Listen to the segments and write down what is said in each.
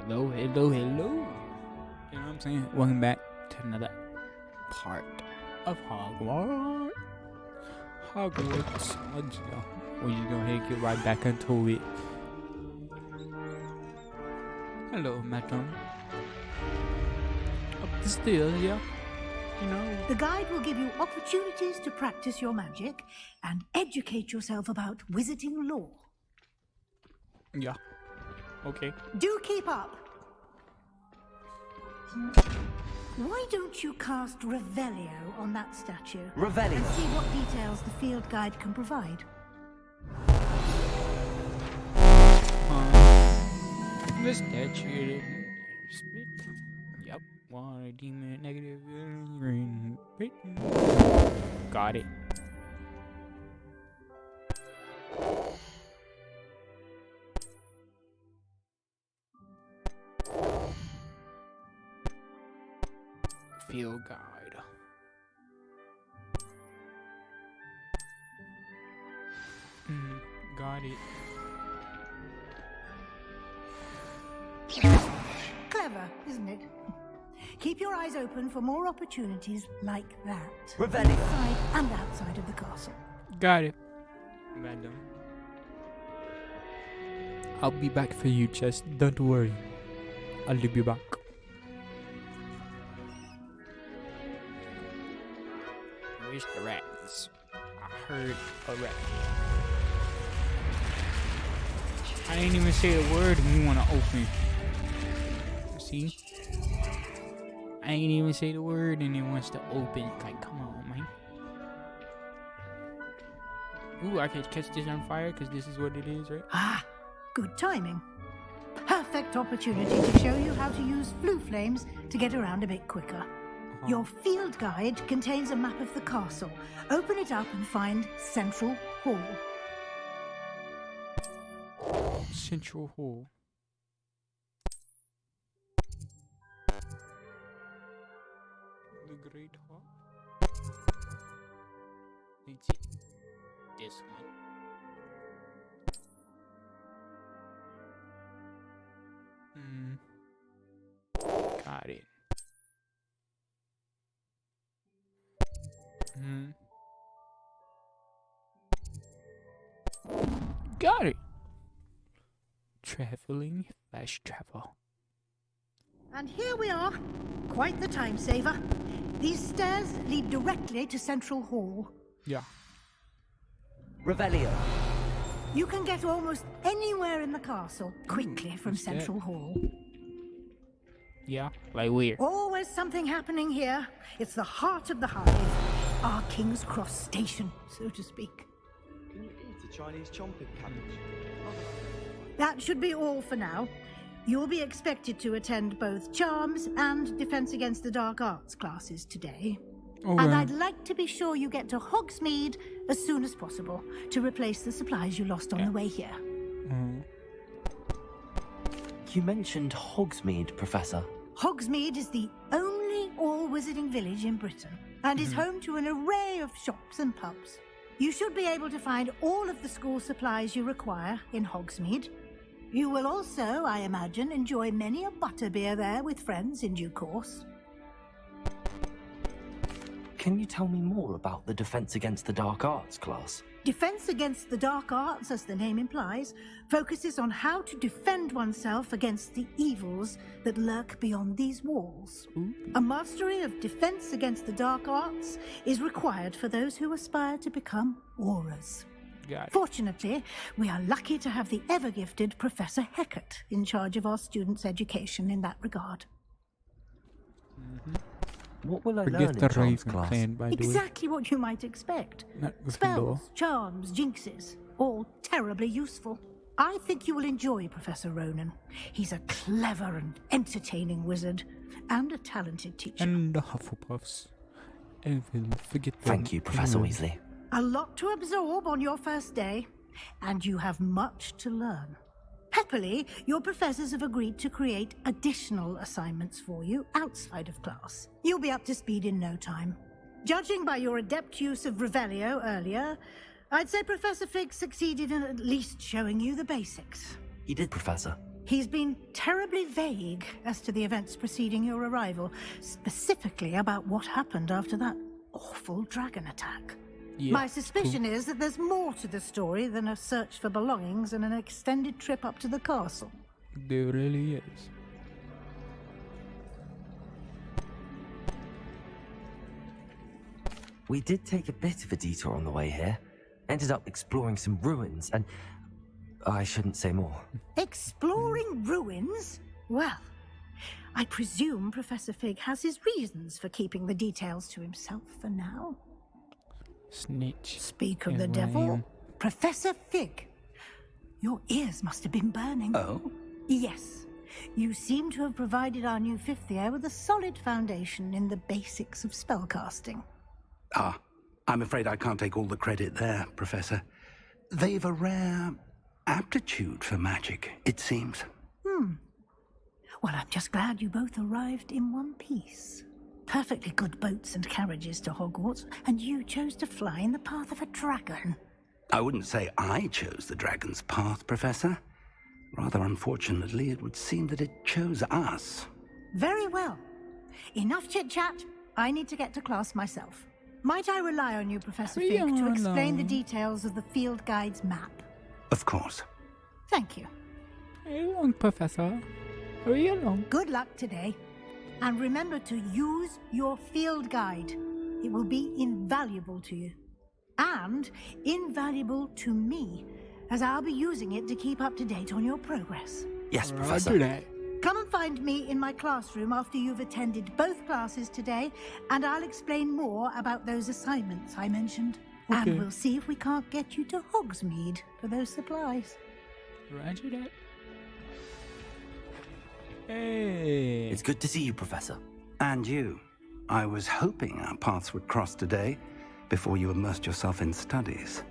Hello. You know what I'm saying? Welcome back to another part of Hogwarts. Let's go. We're just go ahead and get right back into it. Hello, madam. Up the stairs, yeah. You know. The guide will give you opportunities to practice your magic and educate yourself about wizarding lore. Yeah. Okay. Do keep up. Why don't you cast Revelio on that statue? Revelio. And see what details the field guide can provide. The statue. Yep. One demon negative green. Got it. Field guide. Got it. Clever, isn't it? Keep your eyes open for more opportunities like that. Revelio. Inside and outside of the castle. Got it. Madam. I'll be back for you, Chess. Don't worry. I'll be back. Where's the rats? I heard a rat. I didn't even say the word and you want to open. See? I ain't even say the word and it wants to open. Like, come on, man. Ooh, I can catch this on fire because this is what it is, right? Ah, good timing. Perfect opportunity to show you how to use flue flames to get around a bit quicker. Your field guide contains a map of the castle. Open it up and find Central Hall. Central Hall. The Great Hall. Let's see. This one. Got it. Got it. Traveling fast travel. And here we are. Quite the time saver. These stairs lead directly to Central Hall. Yeah. Revelio. You can get almost anywhere in the castle quickly from what's that? Central Hall. Yeah, like where? Always something happening here. It's the heart of the hive. Our King's Cross station, so to speak. Can you eat a Chinese chomping cabbage? That should be all for now. You'll be expected to attend both Charms and Defense Against the Dark Arts classes today. Okay. And I'd like to be sure you get to Hogsmeade as soon as possible to replace the supplies you lost on the way here. You mentioned Hogsmeade, Professor. Hogsmeade is the only all-wizarding village in Britain and is home to an array of shops and pubs. You should be able to find all of the school supplies you require in Hogsmeade. You will also, I imagine, enjoy many a butterbeer there with friends in due course. Can you tell me more about the Defense Against the Dark Arts class? Defense Against the Dark Arts, as the name implies, focuses on how to defend oneself against the evils that lurk beyond these walls. A mastery of Defense Against the Dark Arts is required for those who aspire to become auras. Got it. Fortunately, we are lucky to have the ever-gifted Professor Hecat in charge of our students' education in that regard. What will I Forget learn the in Charms Raven class? clan, by the way. Exactly what you might expect. Not Gryffindor. Spells, charms, jinxes, all terribly useful. I think you will enjoy Professor Ronan. He's a clever and entertaining wizard, and a talented teacher. And the Hufflepuffs. And we'll forget them. Thank you, Professor Weasley. A lot to absorb on your first day, and you have much to learn. Happily, your professors have agreed to create additional assignments for you outside of class. You'll be up to speed in no time. Judging by your adept use of Revelio earlier, I'd say Professor Fig succeeded in at least showing you the basics. He did, Professor. He's been terribly vague as to the events preceding your arrival, specifically about what happened after that awful dragon attack. Yeah, My suspicion is that there's more to the story than a search for belongings and an extended trip up to the castle. there really is. We did take a bit of a detour on the way here. Ended up exploring some ruins and... I shouldn't say more. Exploring ruins? Well, I presume Professor Fig has his reasons for keeping the details to himself for now. Snitch. Speak of Yeah, the right devil, here. Professor Fig. Your ears must have been burning. Oh? Yes. You seem to have provided our new fifth year with a solid foundation in the basics of spellcasting. Ah, I'm afraid I can't take all the credit there, Professor. They've a rare aptitude for magic, it seems. Well, I'm just glad you both arrived in one piece. Perfectly good boats and carriages to Hogwarts, and you chose to fly in the path of a dragon. I wouldn't say I chose the dragon's path, Professor. Rather unfortunately, it would seem that it chose us. Very well. Enough chit-chat. I need to get to class myself. Might I rely on you, Professor Fig, to explain the details of the field guide's map? Of course. Thank you. Hurry along, Professor. Hurry along. Good luck today. And remember to use your field guide. It will be invaluable to you. And invaluable to me, as I'll be using it to keep up to date on your progress. Yes, Roger Professor. that. Come and find me in my classroom after you've attended both classes today, and I'll explain more about those assignments I mentioned. Okay. And we'll see if we can't get you to Hogsmeade for those supplies. Roger that. Hey. It's good to see you, Professor. And you. I was hoping our paths would cross today, before you immersed yourself in studies.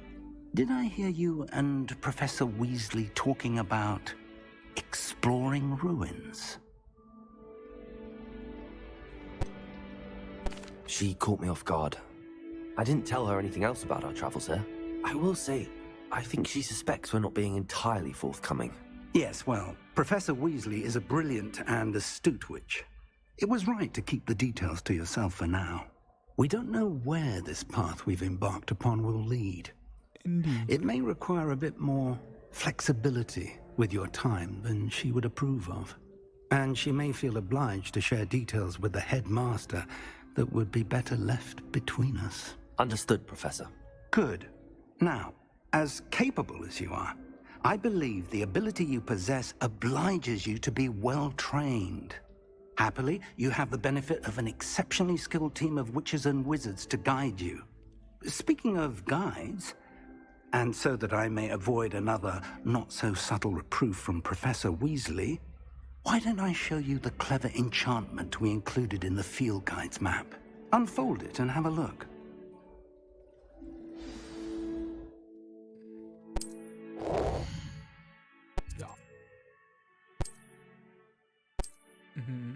Did I hear you and Professor Weasley talking about exploring ruins? She caught me off guard. I didn't tell her anything else about our travels here. I will say, I think she suspects we're not being entirely forthcoming. Yes, well, Professor Weasley is a brilliant and astute witch. It was right to keep the details to yourself for now. We don't know where this path we've embarked upon will lead. Indeed. It may require a bit more flexibility with your time than she would approve of. And she may feel obliged to share details with the headmaster that would be better left between us. Understood, Professor. Good. Now, as capable as you are, I believe the ability you possess obliges you to be well trained. Happily, you have the benefit of an exceptionally skilled team of witches and wizards to guide you. Speaking of guides, and so that I may avoid another not-so-subtle reproof from Professor Weasley, why don't I show you the clever enchantment we included in the field guide's map? Unfold it and have a look. Yeah. Mm-hmm.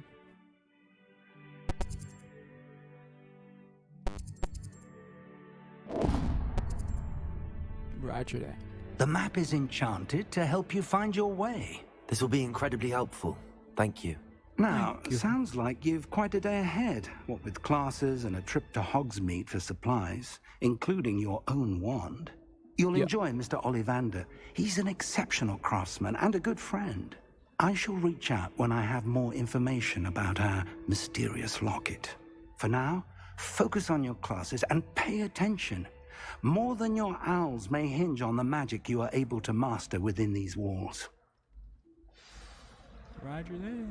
Roger that. The map is enchanted to help you find your way. This will be incredibly helpful. Thank you. Now, Thank you. sounds like you've quite a day ahead, what with classes and a trip to Hogsmeade for supplies, including your own wand. You'll Yeah. enjoy Mr. Ollivander. He's an exceptional craftsman and a good friend. I shall reach out when I have more information about our mysterious locket. For now, focus on your classes and pay attention. More than your owls may hinge on the magic you are able to master within these walls. Roger that.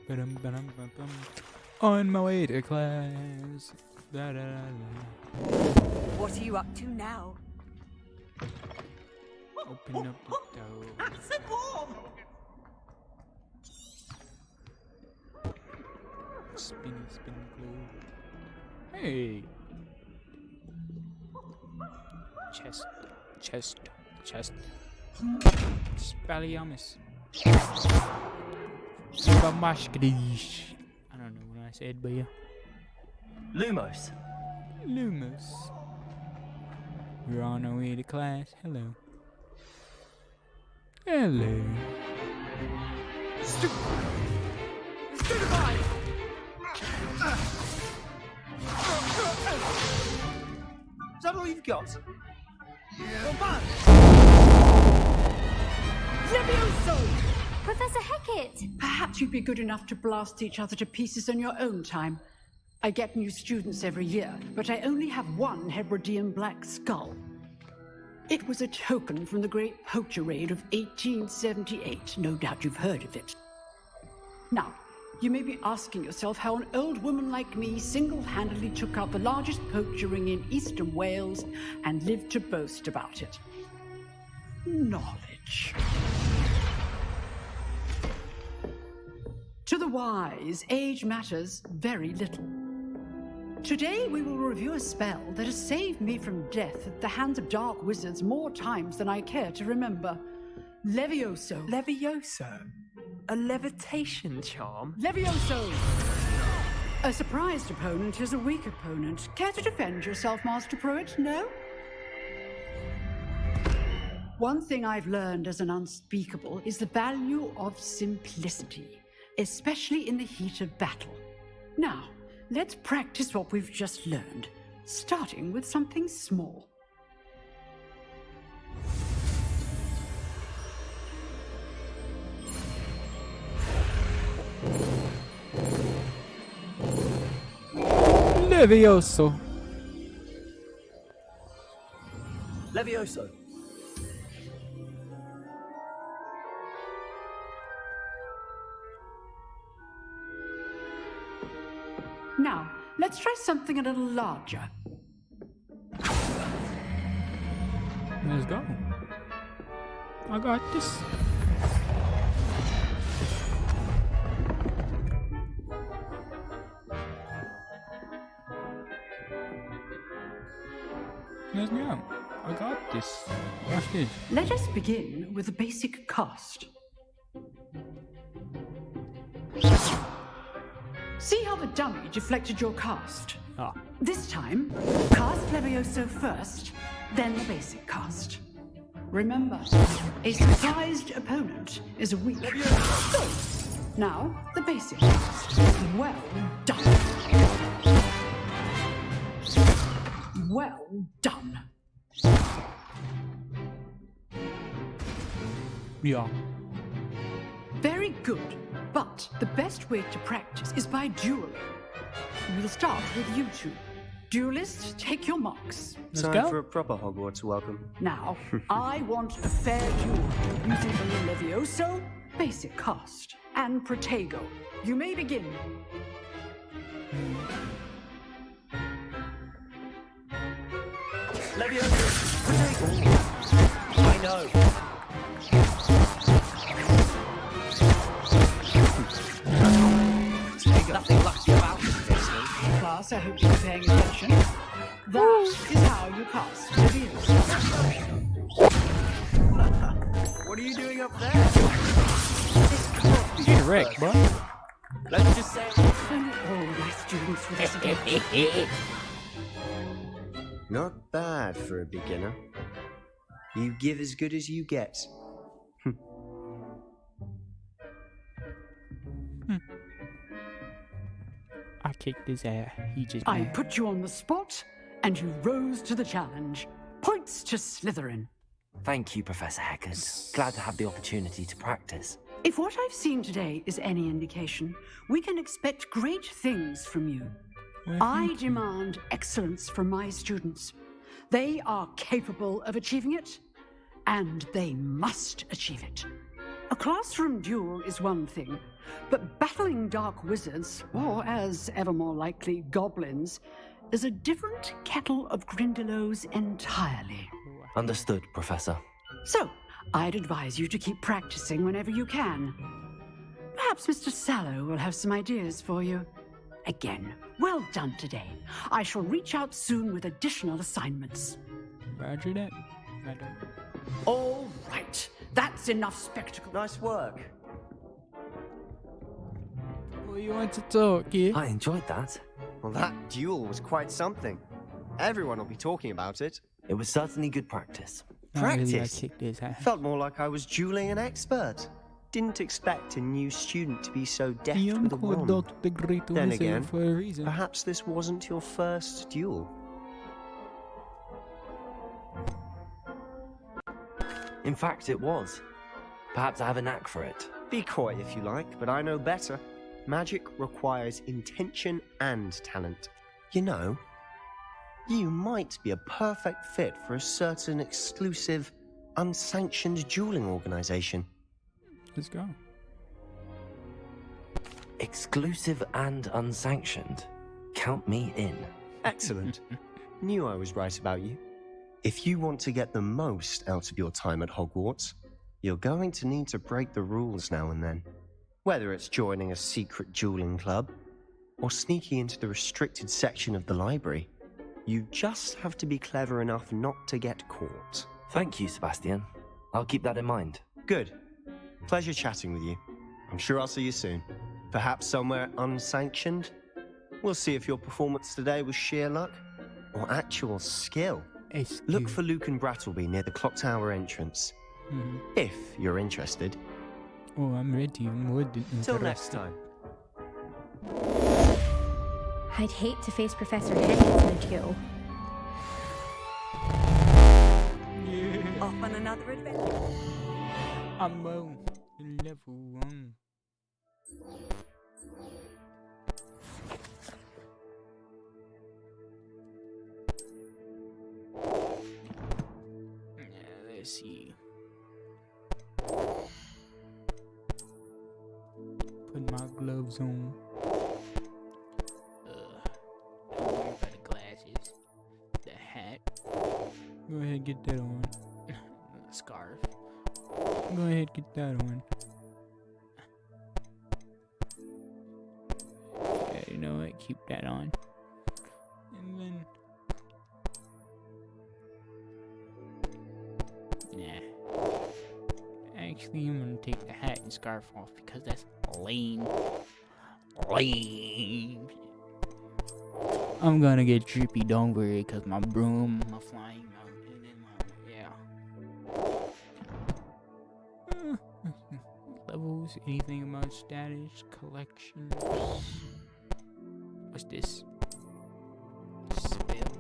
Ba-dum-ba-dum-ba-bum. On my way to class. Da, da, da, da. What are you up to now? Open up the door. Spinny, spinny glue. Hey. Chest. Spelliamus. Mashkadish. I don't know what I said, but yeah. Lumos. Lumos. We're on our way to class. Hello. Hello. Stupefy! Is that all you've got? Yeah. Levioso! Professor Hecat! Perhaps you'd be good enough to blast each other to pieces on your own time. I get new students every year, but I only have one Hebridean black skull. It was a token from the Great Poacher Raid of 1878. No doubt you've heard of it. Now, you may be asking yourself how an old woman like me single-handedly took out the largest poacher ring in eastern Wales and lived to boast about it. Knowledge. To the wise, age matters very little. Today we will review a spell that has saved me from death at the hands of dark wizards more times than I care to remember. Levioso. Levioso? A levitation charm? Levioso! A surprised opponent is a weak opponent. Care to defend yourself, Master Pruitt? No? One thing I've learned as an unspeakable is the value of simplicity, especially in the heat of battle. Now, let's practice what we've just learned, starting with something small. Levioso. Levioso. Now, let's try something a little larger. Let's go. I got this. Let's go. I got this. Watch this. Let us begin with the basic cast. See how the dummy deflected your cast? Ah. This time, cast Levioso first, then the basic cast. Remember, a surprised opponent is a weak. So, now, the basic cast. Well done. Well done. Yeah. Very good. But the best way to practice is by dueling. We'll start with you two. Duelists, take your marks. Let's Time go. for a proper Hogwarts welcome. Now, I want a fair duel using the Levioso, basic cast, and Protego. You may begin. Levioso. I know. Nothing lucky about it, Disney. Class, I hope you're paying attention. That is how you cast Levioso. What are you doing up there? Get wrecked, bro. Let's just say. Only all my students with this. Not bad for a beginner. You give as good as you get. I kicked his ass. He just. I put you on the spot, and you rose to the challenge. Points to Slytherin. Thank you, Professor Hecat. Glad to have the opportunity to practice. If what I've seen today is any indication, we can expect great things from you. I demand excellence from my students. They are capable of achieving it, and they must achieve it. A classroom duel is one thing, but battling dark wizards, or as ever more likely, goblins, is a different kettle of Grindylows entirely. Understood, Professor. So, I'd advise you to keep practicing whenever you can. Perhaps Mr. Sallow will have some ideas for you. Again, well done today. I shall reach out soon with additional assignments. Roger that. All Right. That's enough spectacle. Nice work. Well, you want to talk, kid? I enjoyed that. Well, that duel was quite something. Everyone will be talking about it. It was certainly good practice. Practice? Kick this ass. Felt more like I was dueling an expert. Didn't expect a new student to be so deft The with a uncle wand. Dr. Great Then was again, for a reason. perhaps this wasn't your first duel. In fact, it was. Perhaps I have a knack for it. Be coy if you like, but I know better. Magic requires intention and talent. You know, you might be a perfect fit for a certain exclusive, unsanctioned dueling organization. Let's go. Exclusive and unsanctioned. Count me in. Excellent. Knew I was right about you. If you want to get the most out of your time at Hogwarts, you're going to need to break the rules now and then. Whether it's joining a secret dueling club, or sneaking into the restricted section of the library, you just have to be clever enough not to get caught. Thank you, Sebastian. I'll keep that in mind. Good. Pleasure chatting with you. I'm sure I'll see you soon. Perhaps somewhere unsanctioned? We'll see if your performance today was sheer luck or actual skill. Look for Luke and Brattleby near the clock tower entrance. If you're interested. Oh, I'm ready. I'm more than Till next time. I'd hate to face Professor Hecat's duel. Yeah. Off on another adventure. I'm on level 1. Let's see. Put my gloves on. Don't worry about the glasses. The hat. Go ahead, get that on. The scarf. Go ahead, get that on. Yeah, you know what? Keep that on. And then. Nah. Actually, I'm gonna take the hat and scarf off because that's lame. Lame. I'm gonna get drippy, don't worry, because my broom, my flying mount, and then my, yeah. Levels, anything about status, collections. What's this? Spell.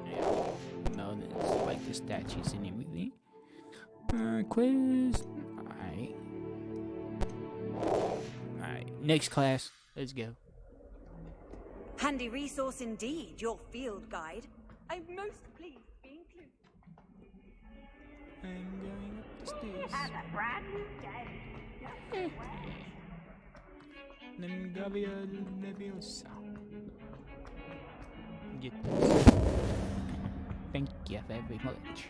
Yeah. No, it's like the statues and everything. Quiz. Alright, next class. Let's go. Handy resource indeed, your field guide. I'm most pleased to be included. I'm going up the stairs. Have a brand new day. Nengavia Leviosa. Get this. Thank you very much.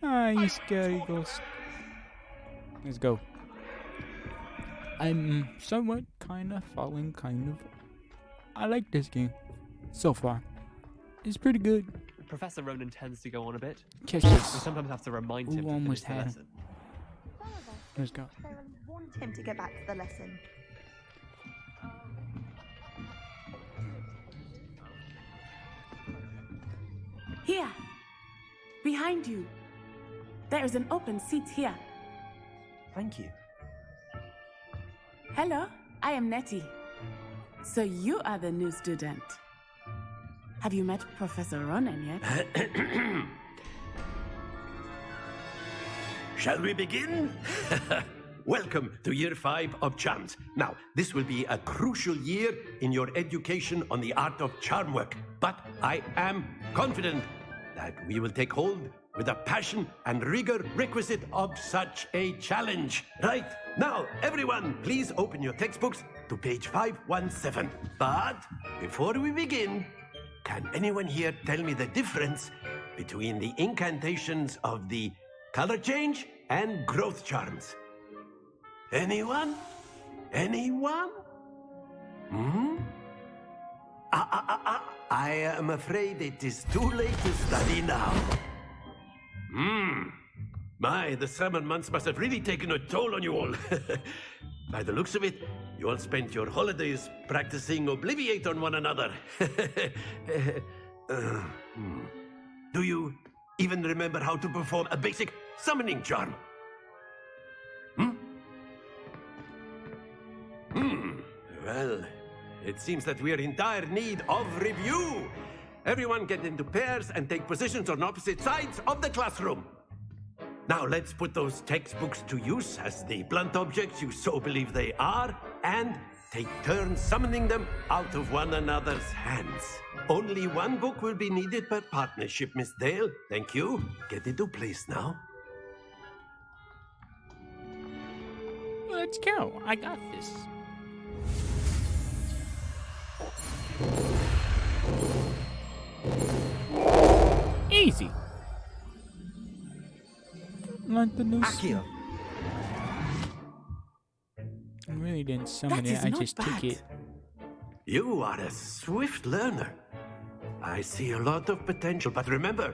Ah, you scary ghost. Let's go. I'm somewhat falling I like this game so far. It's pretty good. Professor Ronan tends to go on a bit. Catch this. We sometimes have to remind him Ooh, to finish almost the had him. lesson. Let's go. Want him to get back to the lesson. Here, behind you. There is an open seat here. Thank you. Hello, I am Nettie. So you are the new student. Have you met Professor Ronan yet? Shall we begin? Welcome to Year 5 of Charms. Now, this will be a crucial year in your education on the art of charm work, but I am confident that we will take hold with the passion and rigor requisite of such a challenge. Right, now, everyone, please open your textbooks to page 517. But before we begin, can anyone here tell me the difference between the incantations of the color change and growth charms? Anyone? Anyone? Hmm? I am afraid it is too late to study now. The summer months must have really taken a toll on you all. By the looks of it, you all spent your holidays practicing Obliviate on one another. Do you even remember how to perform a basic summoning charm? Well, it seems that we are in dire need of review. Everyone get into pairs and take positions on opposite sides of the classroom. Now let's put those textbooks to use as the blunt objects you so believe they are, and take turns summoning them out of one another's hands. Only one book will be needed per partnership, Miss Dale. Thank you. Get into place now. Let's go. I got this. Easy. Like the new Akio. I really didn't summon it, I just took it. You are a swift learner. I see a lot of potential, but remember,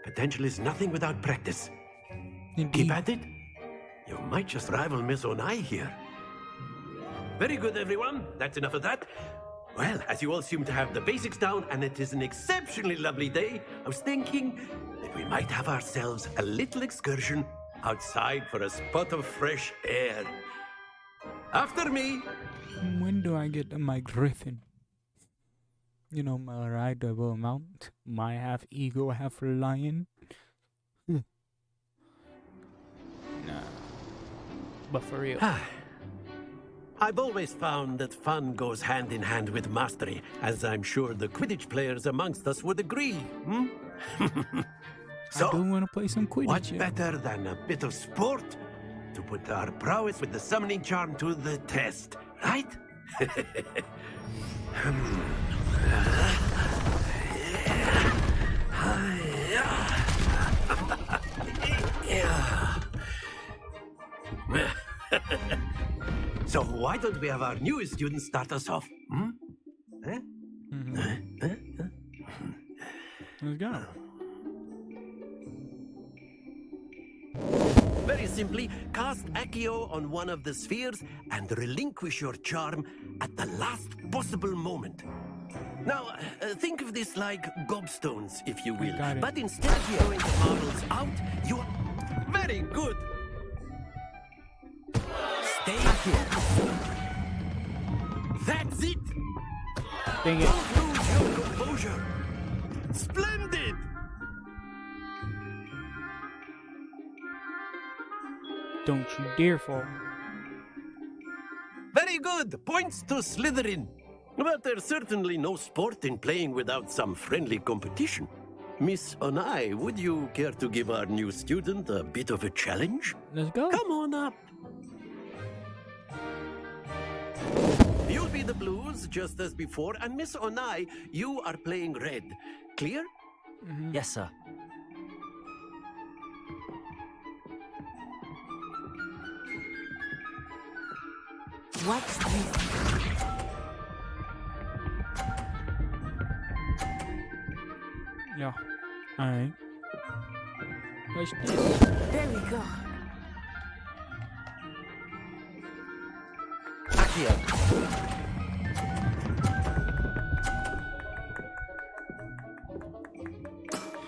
potential is nothing without practice. Indeed. Keep at it. You might just rival Miss Onai here. Very good, everyone. That's enough of that. Well, as you all seem to have the basics down, and it is an exceptionally lovely day, I was thinking that we might have ourselves a little excursion outside for a spot of fresh air. After me. When do I get my griffin? You know, my rideable mount, my half eagle, half lion. Nah. But for real. I've always found that fun goes hand in hand with mastery, as I'm sure the Quidditch players amongst us would agree. So, I do want to play some Quidditch. What better than a bit of sport to put our prowess with the summoning charm to the test, right? So why don't we have our newest student start us off? Let's go. Very simply, cast Accio on one of the spheres and relinquish your charm at the last possible moment. Now, think of this like gobstones, if you will. But instead of throwing the marbles out, you are... Very good! Stay here. That's it! Dang it. Don't lose your composure. Splendid! Don't you dare fall. Very good. Points to Slytherin. But there's certainly no sport in playing without some friendly competition. Miss Onai, would you care to give our new student a bit of a challenge? Let's go. Come on up. You'll be the blues, just as before, and Miss Onai, you are playing red. Clear? Yes, sir. What's this? Yeah. Alright. What's this? There we go. Accio.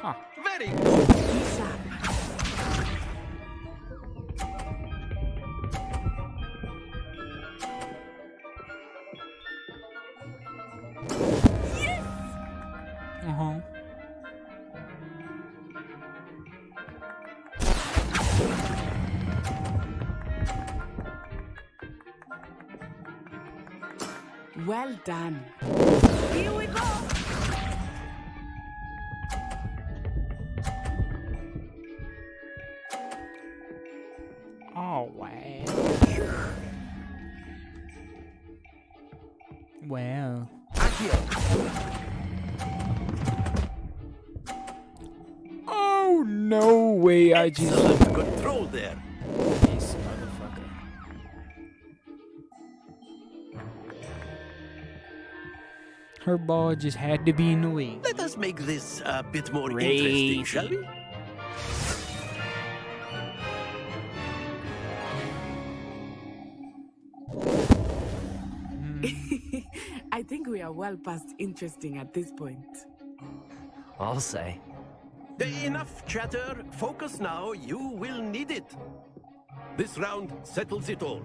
Huh. Very good. Well done. Here we go. Oh, wow. Wow. Oh, no way. I just... Excellent control there. This motherfucker. Her ball just had to be in the way. Let us make this a bit more Crazy. interesting, shall we? I think we are well past interesting at this point. I'll say. Enough chatter. Focus now. You will need it. This round settles it all.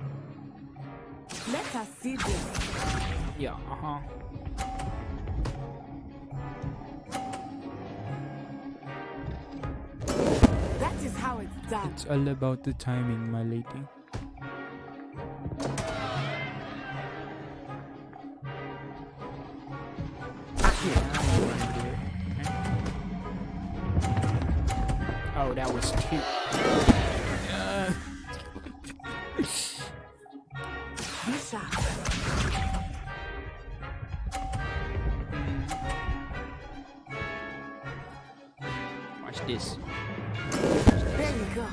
Let us see this. Yeah, That is how it's done. It's all about the timing, my lady. Oh, that was cute. Watch this. There you go.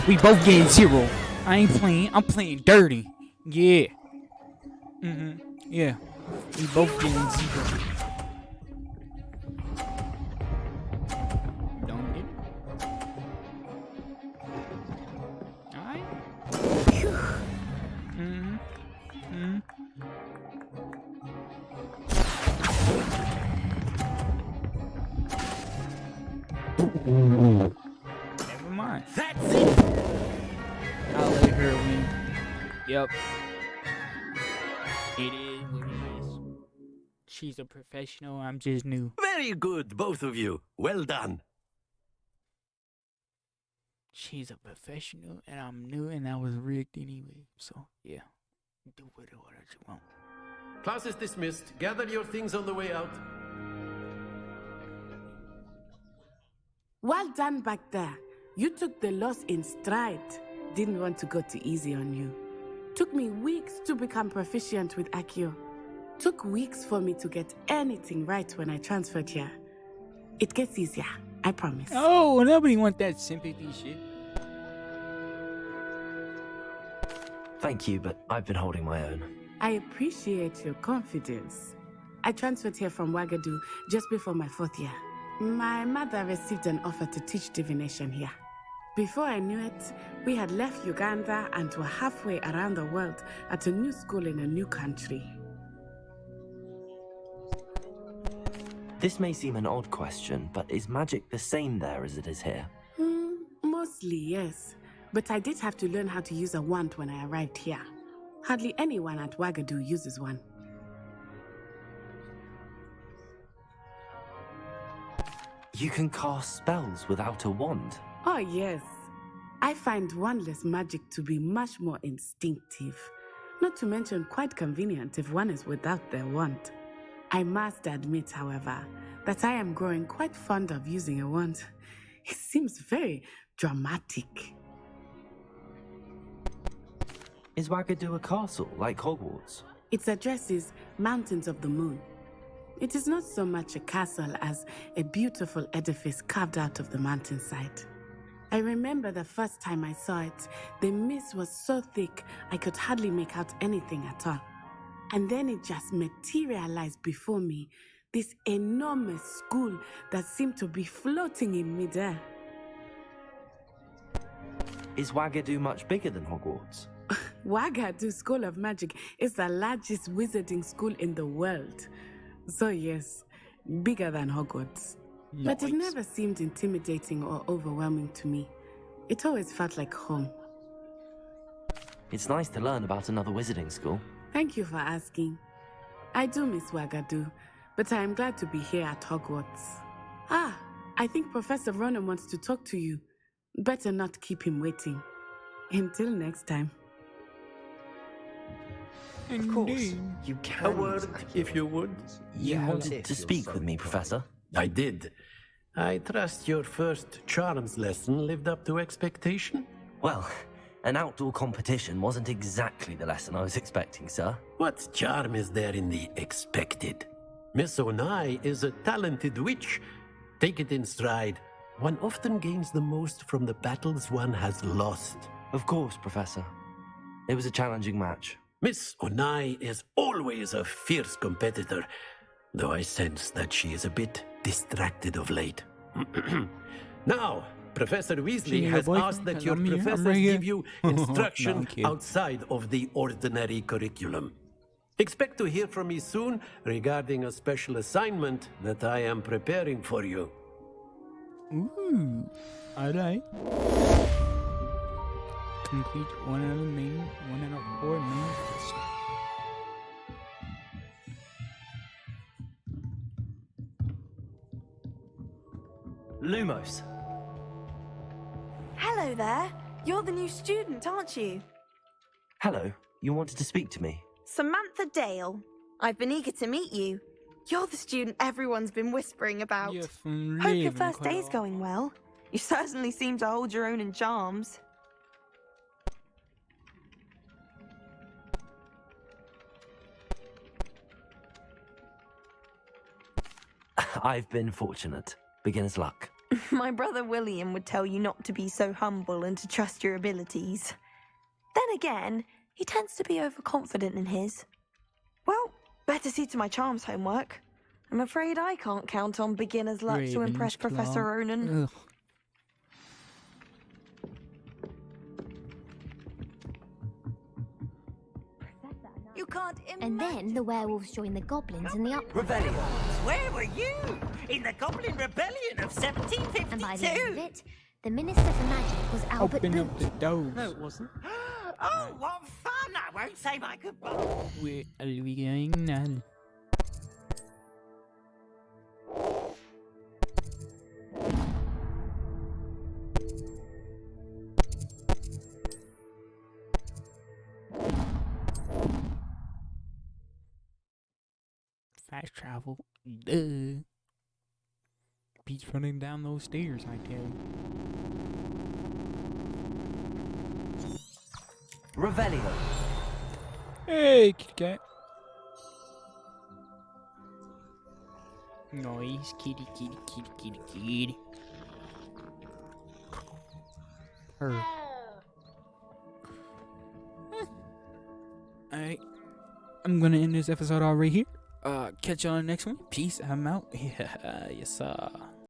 We both getting 0. I ain't playing. I'm playing dirty. Yeah. Yeah. We both getting 0. Don't get it. Alright. Never mind. That's it. I'll let her win. Yep. It is what it is. She's a professional. I'm just new. Very good, both of you. Well done. She's a professional, and I'm new, and I was rigged anyway. So, yeah. Do whatever you want. Class is dismissed. Gather your things on the way out. Well done back there. You took the loss in stride. Didn't want to go too easy on you. Took me weeks to become proficient with Accio. Took weeks for me to get anything right when I transferred here. It gets easier, I promise. Oh, nobody want that sympathy shit. Thank you, but I've been holding my own. I appreciate your confidence. I transferred here from Wagadu just before my 4th year. My mother received an offer to teach divination here. Before I knew it, we had left Uganda and were halfway around the world at a new school in a new country. This may seem an odd question, but is magic the same there as it is here? Mostly, yes. But I did have to learn how to use a wand when I arrived here. Hardly anyone at Wagadu uses one. You can cast spells without a wand? Oh, yes. I find wandless magic to be much more instinctive. Not to mention quite convenient if one is without their wand. I must admit, however, that I am growing quite fond of using a wand. It seems very dramatic. Is Wagadu a castle, like Hogwarts? Its address is Mountains of the Moon. It is not so much a castle as a beautiful edifice carved out of the mountainside. I remember the first time I saw it, the mist was so thick I could hardly make out anything at all. And then it just materialized before me, this enormous school that seemed to be floating in midair. Is Wagadu much bigger than Hogwarts? Wagadu School of Magic is the largest wizarding school in the world. So yes, bigger than Hogwarts. Nice. But it never seemed intimidating or overwhelming to me. It always felt like home. It's nice to learn about another wizarding school. Thank you for asking. I do miss Wagadu, but I am glad to be here at Hogwarts. Ah, I think Professor Ronan wants to talk to you. Better not keep him waiting. Until next time. Of course, you can. A word, if you would. You wanted to speak with me, Professor? I did. I trust your first charms lesson lived up to expectation? Well, an outdoor competition wasn't exactly the lesson I was expecting, sir. What charm is there in the expected? Miss Onai is a talented witch. Take it in stride. One often gains the most from the battles one has lost. Of course, Professor. It was a challenging match. Miss Onai is always a fierce competitor, though I sense that she is a bit distracted of late. Now, Professor Weasley has asked that your professors give you instruction outside of the ordinary curriculum. Expect to hear from me soon regarding a special assignment that I am preparing for you. Ooh, alright. Complete one out of 4 main quests. Lumos. Hello there. You're the new student, aren't you? Hello. You wanted to speak to me? Samantha Dale. I've been eager to meet you. You're the student everyone's been whispering about. Hope your first day's going well. You certainly seem to hold your own in charms. I've been fortunate. Beginner's luck. My brother William would tell you not to be so humble and to trust your abilities. Then again, he tends to be overconfident in his. Well, better see to my charms homework. I'm afraid I can't count on beginner's luck to impress Professor Ronan. Ugh. You can't imagine. And then the werewolves joined the goblins in the uproar. Revelio. Where were you? In the Goblin Rebellion of 1752? And by the end of it, the Minister for Magic was Albert Open up Boot. the doors. No, it wasn't. Oh, what fun! I won't say my goodbye. Where are we going now? Fast travel. Duh. Beats running down those stairs, I tell you. Revelio. Hey, kitty cat. Nice kitty, kitty, kitty, kitty, kitty. Her. Alright. I'm gonna end this episode all right here. Catch y'all on the next one. Peace. I'm out. Yeah, yes, sir.